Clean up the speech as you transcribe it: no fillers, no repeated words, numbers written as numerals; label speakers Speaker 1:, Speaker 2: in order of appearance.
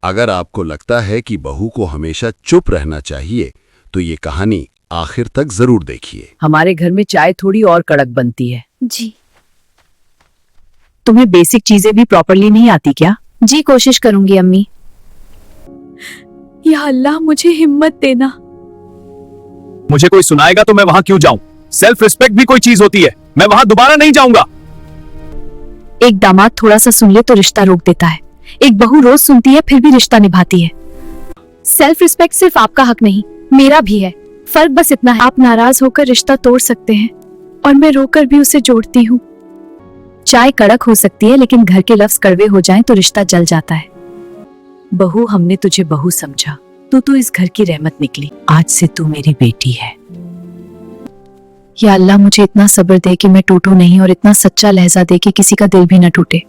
Speaker 1: अगर आपको लगता है कि बहू को हमेशा चुप रहना चाहिए तो ये कहानी आखिर तक जरूर देखिए।
Speaker 2: हमारे घर में चाय थोड़ी और कड़क बनती है।
Speaker 3: जी।
Speaker 2: तुम्हें बेसिक चीजें भी प्रॉपरली नहीं आती क्या?
Speaker 3: जी कोशिश करूंगी अम्मी।
Speaker 4: या अल्लाह मुझे हिम्मत देना।
Speaker 5: मुझे कोई सुनाएगा तो मैं वहां क्यों जाऊं? सेल्फ रिस्पेक्ट भी कोई चीज होती है। मैं वहां दोबारा नहीं जाऊंगा।
Speaker 3: एक दामाद थोड़ा सा सुन ले तो रिश्ता रोक देता है, एक बहू रोज सुनती है फिर भी रिश्ता निभाती है। सेल्फ रिस्पेक्ट सिर्फ आपका हक नहीं, मेरा भी है। फर्क बस इतना है, आप नाराज होकर रिश्ता तोड़ सकते हैं और मैं रोकर भी उसे जोड़ती हूँ। चाय कड़क हो सकती है लेकिन घर के लफ्ज कड़वे हो जाएं तो रिश्ता जल जाता है।
Speaker 2: बहू, हमने तुझे बहू समझा, तू तो इस घर की रहमत निकली। आज से तू मेरी बेटी है।
Speaker 3: या अल्लाह मुझे इतना सब्र दे कि मैं टूटूं नहीं और इतना सच्चा लहजा दे कि किसी का दिल भी न टूटे।